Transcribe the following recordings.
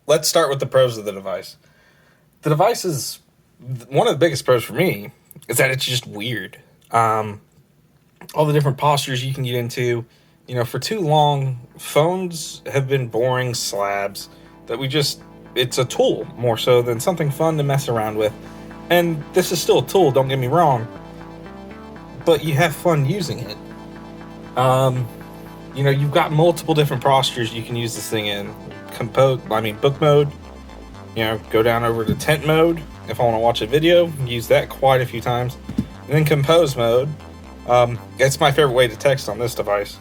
Let's start with the pros of the device. The device is one of the biggest pros for me is that it's just weird. Um, all the different postures you can get into. For too long, phones have been boring slabs that it's a tool more so than something fun to mess around with. And this is still a tool, don't get me wrong, but you have fun using it. Um, you've got multiple different postures you can use this thing in. Book mode, go down over to tent mode if I want to watch a video, use that quite a few times. And then compose mode. It's my favorite way to text on this device.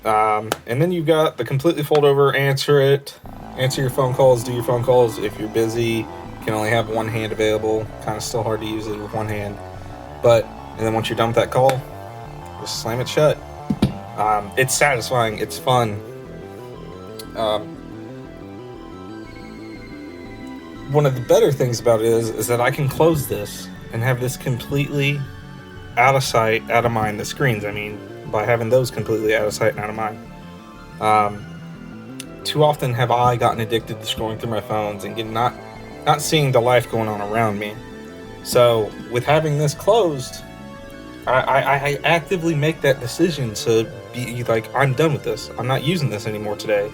And then you've got the completely fold over, answer your phone calls, do your phone calls. If you're busy, you can only have one hand available. Kind of still hard to use it with one hand. And then once you're done with that call, just slam it shut. It's satisfying. It's fun. One of the better things about it is that I can close this and have this completely out of sight, out of mind. The screens, by having those completely out of sight and out of mind. Too often have I gotten addicted to scrolling through my phones and not seeing the life going on around me. So with having this closed, I actively make that decision to be like, I'm done with this. I'm not using this anymore today,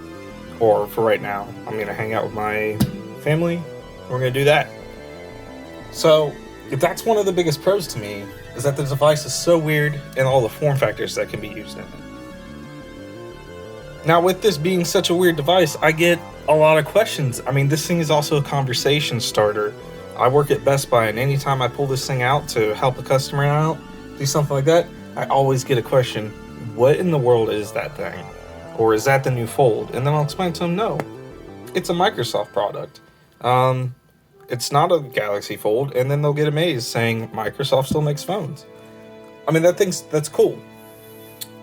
or for right now. I'm going to hang out with my family. We're going to do that. So that's one of the biggest pros to me, is that the device is so weird and all the form factors that can be used in it. Now, with this being such a weird device, I get a lot of questions. This thing is also a conversation starter. I work at Best Buy, and anytime I pull this thing out to help a customer out, do something like that, I always get a question: what in the world is that thing? Or is that the new Fold? And then I'll explain to them, no, it's a Microsoft product. It's not a Galaxy Fold, and then they'll get amazed saying Microsoft still makes phones. That's cool.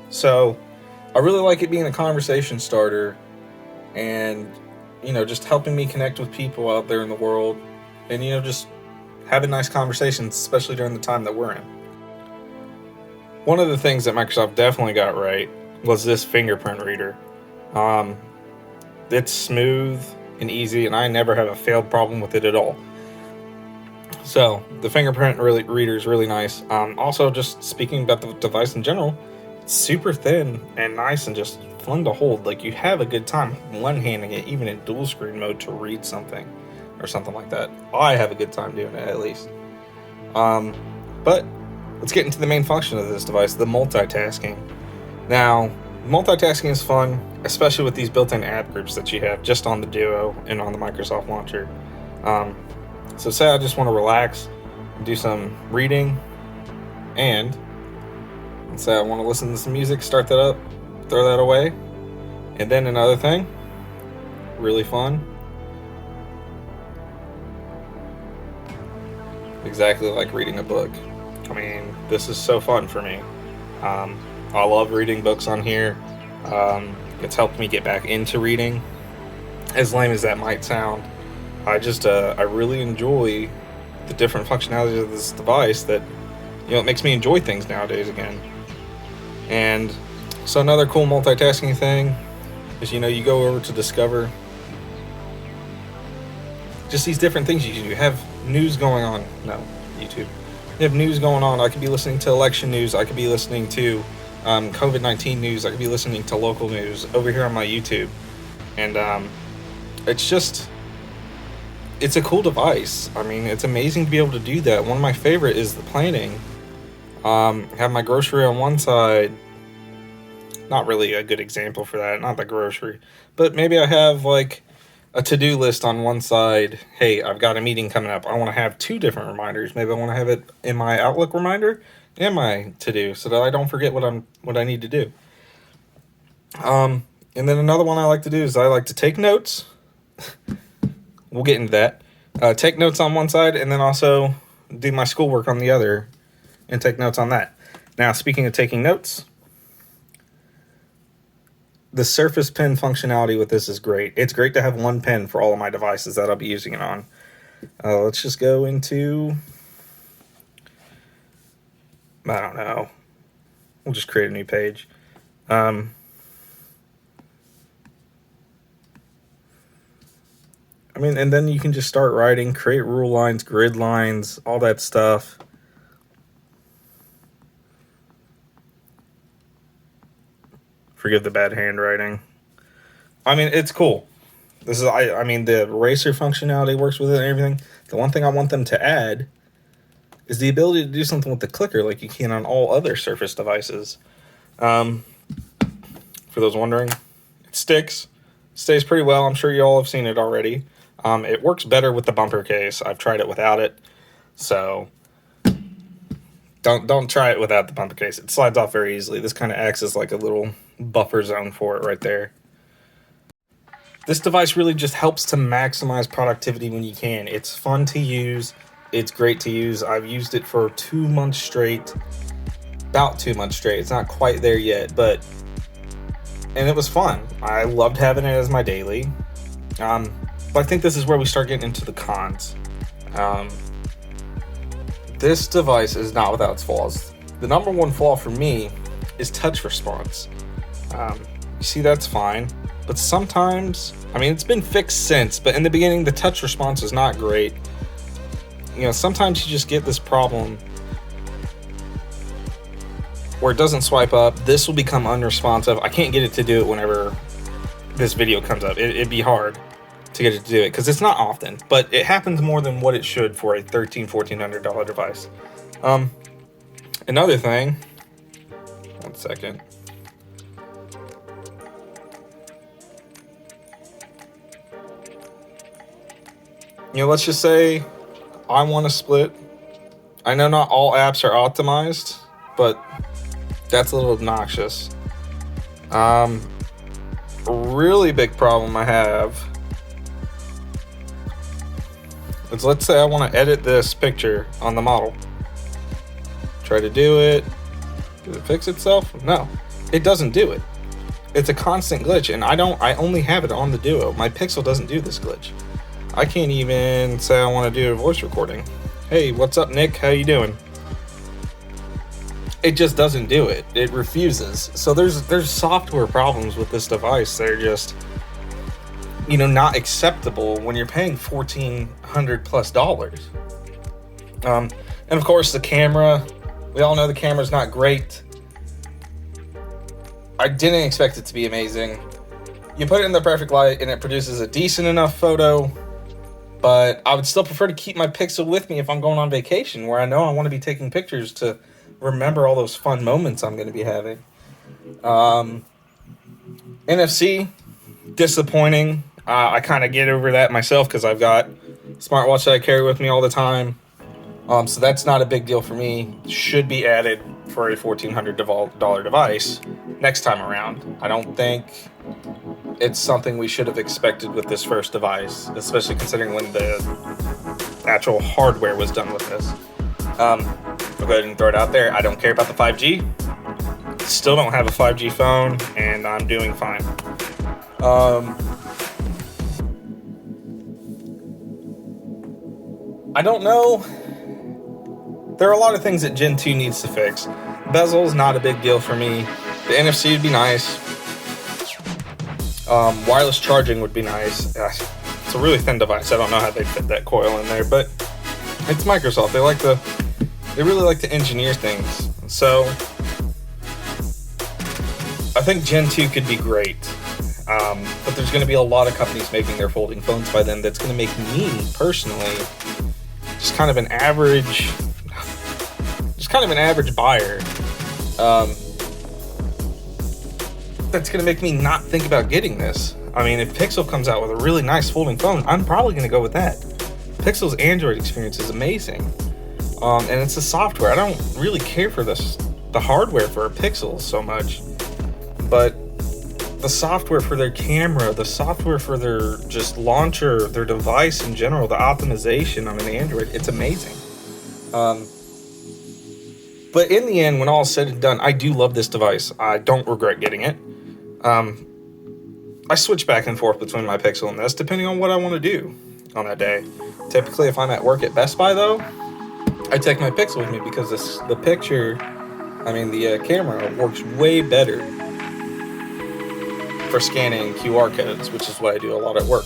So I really like it being a conversation starter and, just helping me connect with people out there in the world and, just having nice conversations, especially during the time that we're in. One of the things that Microsoft definitely got right was this fingerprint reader. It's smooth and easy, and I never have a failed problem with it at all. So the fingerprint reader is really nice. Also, just speaking about the device in general, it's super thin and nice and just fun to hold. Like, you have a good time one-handing it, even in dual screen mode, to read something or something like that. I have a good time doing it, at least. But let's get into the main function of this device, the multitasking. Now, multitasking is fun, especially with these built-in app groups that you have just on the Duo and on the Microsoft launcher. So say I just want to relax and do some reading, and say I want to listen to some music, start that up, throw that away. And then another thing, really fun, exactly like reading a book. This is so fun for me. I love reading books on here. It's helped me get back into reading. As lame as that might sound, I really enjoy the different functionalities of this device that, it makes me enjoy things nowadays again. And so another cool multitasking thing is, you go over to Discover. Just these different things you can do. You have news going on. No, YouTube. You have news going on. I could be listening to election news. I could be listening to COVID-19 news. I could be listening to local news over here on my YouTube. And it's a cool device. It's amazing to be able to do that. One of my favorite is the planning. Have my grocery on one side. Not really a good example for that, not the grocery. But maybe I have like a to-do list on one side. Hey, I've got a meeting coming up. I want to have two different reminders. Maybe I want to have it in my Outlook reminder and my to-do, so that I don't forget what I need to do. And then another one I like to do is I like to take notes. We'll get into that. Take notes on one side, and then also do my schoolwork on the other, and take notes on that. Now, speaking of taking notes, the Surface Pen functionality with this is great. It's great to have one pen for all of my devices that I'll be using it on. Let's just go into, I don't know. We'll just create a new page. I mean, and then you can just start writing, create rule lines, grid lines, all that stuff. Forgive the bad handwriting. I mean, it's cool. This is, I mean, the eraser functionality works with it and everything. The one thing I want them to add is the ability to do something with the clicker like you can on all other Surface devices. For those wondering, it sticks. Stays pretty well. I'm sure you all have seen it already. It works better with the bumper case. I've tried it without it. So don't try it without the bumper case. It slides off very easily. This kind of acts as like a little buffer zone for it right there. This device really just helps to maximize productivity when you can. It's fun to use. It's great to use. I've used it for 2 months straight. About 2 months straight. It's not quite there yet, and it was fun. I loved having it as my daily. But I think this is where we start getting into the cons. This device is not without its flaws. The number one flaw for me is touch response. You see, that's fine. But sometimes, I mean, it's been fixed since, but in the beginning, the touch response is not great. You know, sometimes you just get this problem where it doesn't swipe up. This will become unresponsive. I can't get it to do it whenever this video comes up. It'd be hard to get it to do it because it's not often, but it happens more than what it should for a $1,400 device. Another thing, 1 second. You know, let's just say I want to split. I know not all apps are optimized, but that's a little obnoxious. A really big problem I have is, let's say I want to edit this picture on the model. Try to do it. Does it fix itself? No, it doesn't do it. It's a constant glitch, and I only have it on the Duo. My Pixel doesn't do this glitch. I can't even say I want to do a voice recording. Hey, what's up, Nick? How you doing? It just doesn't do it. It refuses. So there's software problems with this device. They're just, you know, not acceptable when you're paying $1,400+. And of course, the camera. We all know the camera's not great. I didn't expect it to be amazing. You put it in the perfect light and it produces a decent enough photo. But I would still prefer to keep my Pixel with me if I'm going on vacation, where I know I want to be taking pictures to remember all those fun moments I'm going to be having. NFC, disappointing. I kind of get over that myself because I've got a smartwatch that I carry with me all the time. So that's not a big deal for me. Should be added for a $1,400 device next time around. I don't think it's something we should have expected with this first device, especially considering when the actual hardware was done with this. I'll go ahead and throw it out there. I don't care about the 5G. Still don't have a 5G phone, and I'm doing fine. I don't know. There are a lot of things that Gen 2 needs to fix. Bezel's not a big deal for me. The NFC would be nice. Wireless charging would be nice. It's a really thin device. I don't know how they fit that coil in there, but it's Microsoft. They really like to engineer things. So I think Gen 2 could be great. But there's going to be a lot of companies making their folding phones by then. That's going to make me personally just kind of an average buyer. That's going to make me not think about getting this. I mean, if Pixel comes out with a really nice folding phone, I'm probably going to go with that. Pixel's Android experience is amazing. And it's the software. I don't really care for the hardware for a Pixel so much. But the software for their camera, the software for their just launcher, their device in general, the optimization on an Android, it's amazing. But in the end, when all is said and done, I do love this device. I don't regret getting it. I switch back and forth between my Pixel and this, depending on what I want to do on that day. Typically, if I'm at work at Best Buy, though, I take my Pixel with me because the camera works way better for scanning QR codes, which is what I do a lot at work.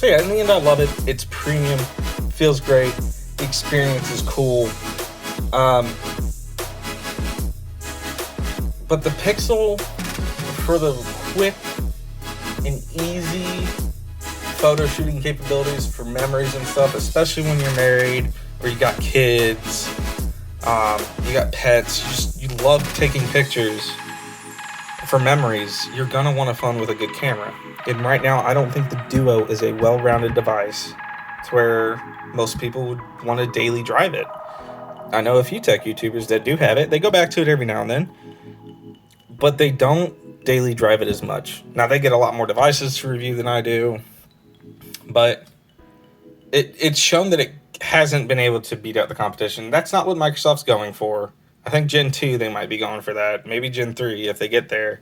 So yeah, in the end, I love it. It's premium, feels great, the experience is cool. But the Pixel, for the quick and easy photo shooting capabilities for memories and stuff, especially when you're married or you got kids, you got pets, you love taking pictures for memories, you're gonna want a phone with a good camera. And right now, I don't think the Duo is a well-rounded device to where most people would want to daily drive it. I know a few tech YouTubers that do have it. They go back to it every now and then, but they don't daily drive it as much. Now, they get a lot more devices to review than I do, but it's shown that it hasn't been able to beat out the competition. That's not what Microsoft's going for. I think Gen 2, they might be going for that. Maybe Gen 3 if they get there.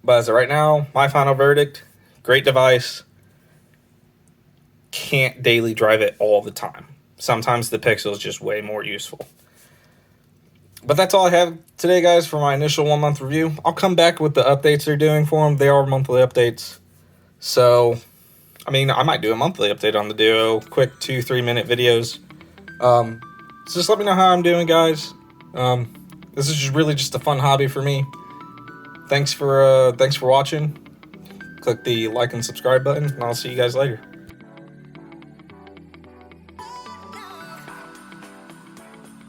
But as of right now, my final verdict, great device. Can't daily drive it all the time. Sometimes the Pixel is just way more useful. But that's all I have today, guys, for my initial 1 month review. I'll come back with the updates they're doing for them. They are monthly updates. So, I mean, I might do a monthly update on the Duo. Quick 2-3 minute videos. So just let me know how I'm doing, guys. This is just really just a fun hobby for me. Thanks for watching. Click the like and subscribe button, and I'll see you guys later.